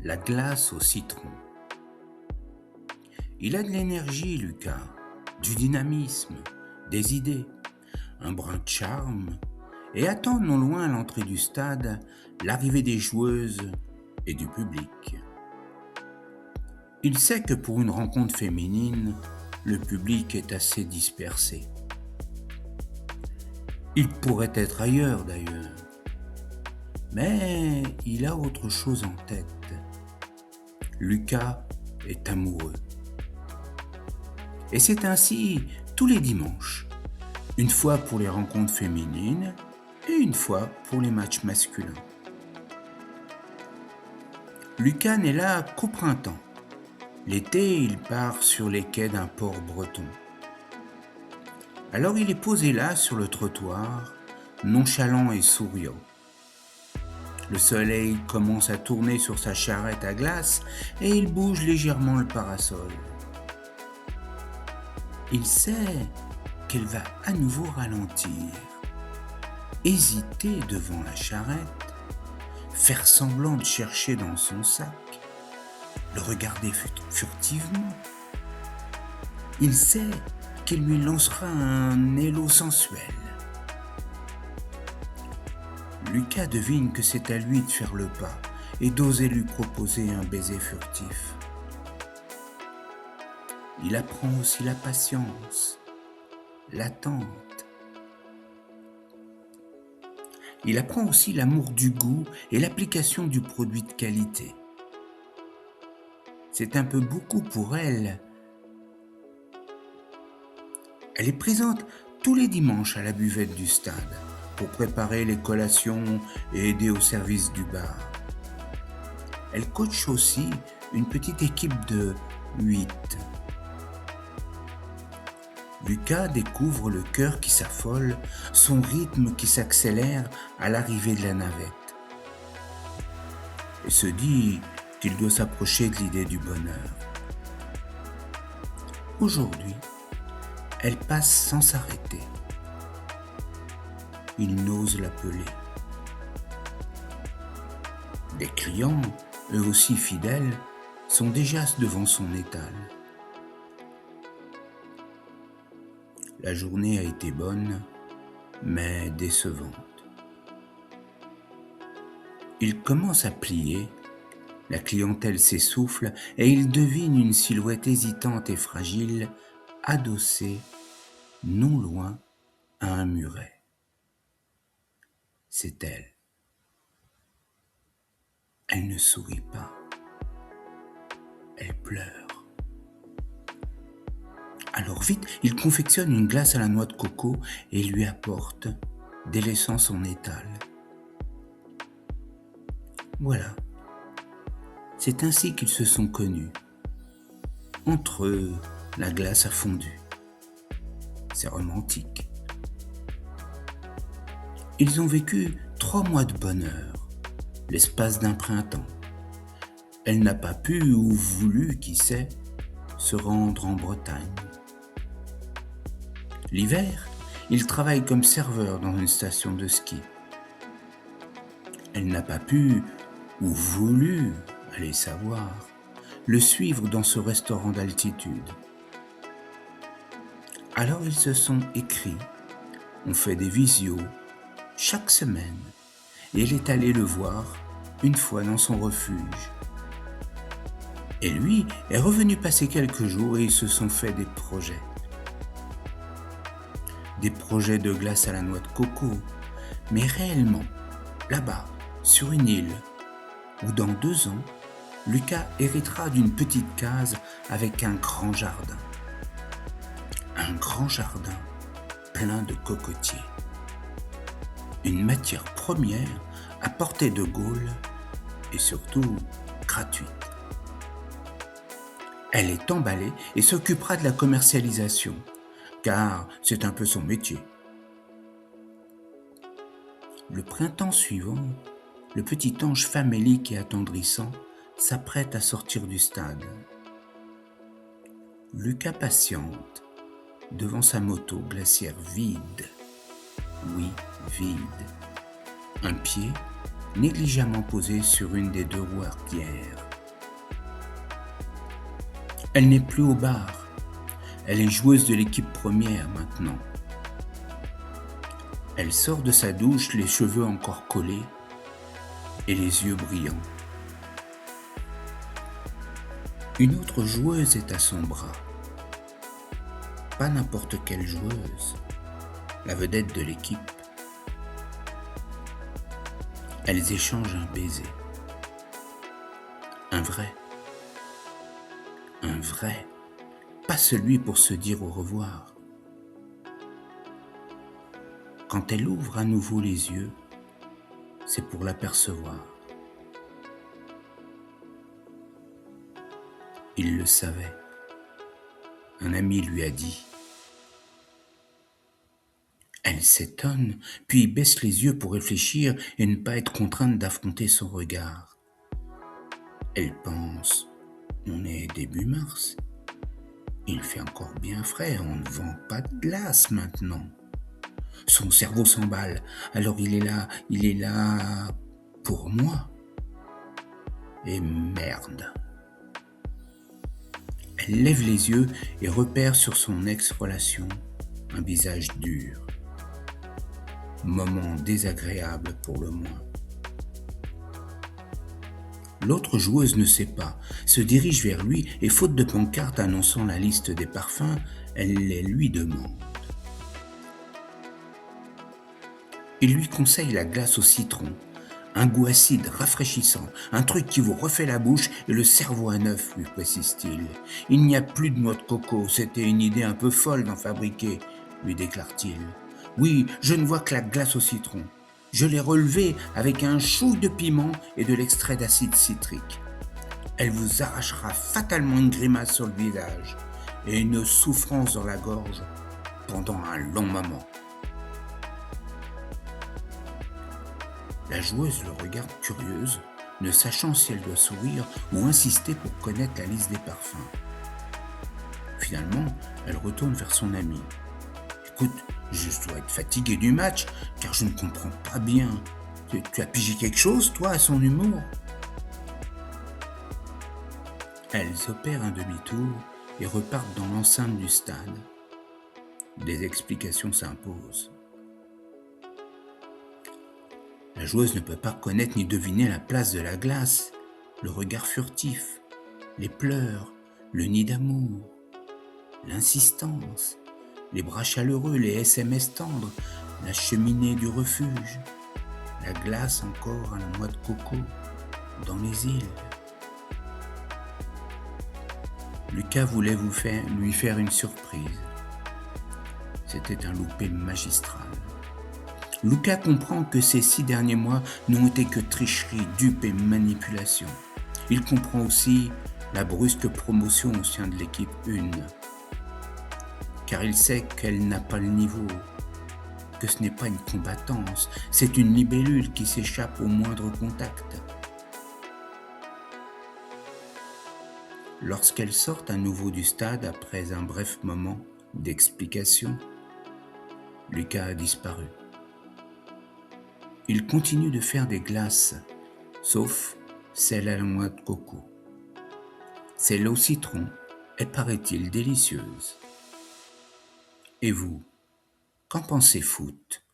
la glace au citron. Il a de l'énergie, Lucas, du dynamisme, des idées, un brin de charme, et attend non loin à l'entrée du stade l'arrivée des joueuses et du public. Il sait que pour une rencontre féminine, le public est assez dispersé. Il pourrait être ailleurs d'ailleurs, mais il a autre chose en tête. Lucas est amoureux. Et c'est ainsi tous les dimanches, une fois pour les rencontres féminines et une fois pour les matchs masculins. Lucas n'est là qu'au printemps. L'été, il part sur les quais d'un port breton. Alors il est posé là sur le trottoir, nonchalant et souriant. Le soleil commence à tourner sur sa charrette à glace et il bouge légèrement le parasol. Il sait qu'elle va à nouveau ralentir, hésiter devant la charrette, faire semblant de chercher dans son sac, le regarder furtivement. Il sait qu'il lui lancera un élo sensuel. Lucas devine que c'est à lui de faire le pas et d'oser lui proposer un baiser furtif. Il apprend aussi la patience, l'attente. Il apprend aussi l'amour du goût et l'application du produit de qualité. C'est un peu beaucoup pour elle. Elle est présente tous les dimanches à la buvette du stade pour préparer les collations et aider au service du bar. Elle coach aussi une petite équipe de 8. Lucas découvre le cœur qui s'affole, son rythme qui s'accélère à l'arrivée de la navette. Et se dit qu'il doit s'approcher de l'idée du bonheur. Aujourd'hui, elle passe sans s'arrêter. Il n'ose l'appeler. Les clients, eux aussi fidèles, sont déjà devant son étal. La journée a été bonne, mais décevante. Il commence à plier, la clientèle s'essouffle et il devine une silhouette hésitante et fragile, adossée, non loin, à un muret. C'est elle. Elle ne sourit pas. Elle pleure. Alors vite, il confectionne une glace à la noix de coco et lui apporte, délaissant son étal. Voilà. C'est ainsi qu'ils se sont connus. Entre eux, la glace a fondu. C'est romantique. Ils ont vécu 3 mois de bonheur, l'espace d'un printemps. Elle n'a pas pu ou voulu, qui sait, se rendre en Bretagne. L'hiver, il travaille comme serveur dans une station de ski. Elle n'a pas pu ou voulu, allez savoir, le suivre dans ce restaurant d'altitude. Alors ils se sont écrits, ont fait des visios chaque semaine et elle est allée le voir une fois dans son refuge. Et lui est revenu passer quelques jours et ils se sont fait des projets. Des projets de glace à la noix de coco, mais réellement, là-bas, sur une île, où dans 2 ans, Lucas héritera d'une petite case avec un grand jardin. Un grand jardin plein de cocotiers. Une matière première à portée de Gaulle et surtout gratuite. Elle est emballée et s'occupera de la commercialisation, car c'est un peu son métier. Le printemps suivant, le petit ange famélique et attendrissant s'apprête à sortir du stade. Lucas patiente devant sa moto glaciaire vide. Oui, vide. Un pied négligemment posé sur une des 2 roues arrière. Elle n'est plus au bar. Elle est joueuse de l'équipe première maintenant. Elle sort de sa douche, les cheveux encore collés et les yeux brillants. Une autre joueuse est à son bras. Pas n'importe quelle joueuse, la vedette de l'équipe. Elles échangent un baiser. Un vrai. Un vrai. Pas celui pour se dire au revoir. Quand elle ouvre à nouveau les yeux, c'est pour l'apercevoir. Il le savait. Un ami lui a dit. Elle s'étonne, puis baisse les yeux pour réfléchir et ne pas être contrainte d'affronter son regard. Elle pense, on est début mars. Il fait encore bien frais, on ne vend pas de glace maintenant. Son cerveau s'emballe, alors il est là pour moi. Et merde. Elle lève les yeux et repère sur son ex-relation un visage dur. Moment désagréable pour le moins. L'autre joueuse ne sait pas, se dirige vers lui et faute de pancarte annonçant la liste des parfums, elle les lui demande. Il lui conseille la glace au citron, un goût acide rafraîchissant, un truc qui vous refait la bouche et le cerveau à neuf, lui précise-t-il. Il n'y a plus de noix de coco, c'était une idée un peu folle d'en fabriquer, lui déclare-t-il. Oui, je ne vois que la glace au citron. Je l'ai relevée avec un chou de piment et de l'extrait d'acide citrique. Elle vous arrachera fatalement une grimace sur le visage et une souffrance dans la gorge pendant un long moment. La joueuse le regarde curieuse, ne sachant si elle doit sourire ou insister pour connaître la liste des parfums. Finalement, elle retourne vers son ami. « Écoute, je dois être fatigué du match, car je ne comprends pas bien. Tu as pigé quelque chose, toi, à son humour ?» Elles opèrent un demi-tour et repartent dans l'enceinte du stade. Des explications s'imposent. La joueuse ne peut pas connaître ni deviner la place de la glace, le regard furtif, les pleurs, le nid d'amour, l'insistance, les bras chaleureux, les SMS tendres, la cheminée du refuge, la glace encore à la noix de coco, dans les îles. Lucas voulait lui faire une surprise. C'était un loupé magistral. Lucas comprend que ces 6 derniers mois n'ont été que tricherie, dupe et manipulation. Il comprend aussi la brusque promotion au sein de l'équipe 1. Car il sait qu'elle n'a pas le niveau, que ce n'est pas une combattance, c'est une libellule qui s'échappe au moindre contact. Lorsqu'elle sort à nouveau du stade après un bref moment d'explication, Lucas a disparu. Il continue de faire des glaces, sauf celle à la noix de coco. Celle au citron est, paraît-il, délicieuse. Et vous, qu'en pensez foot ?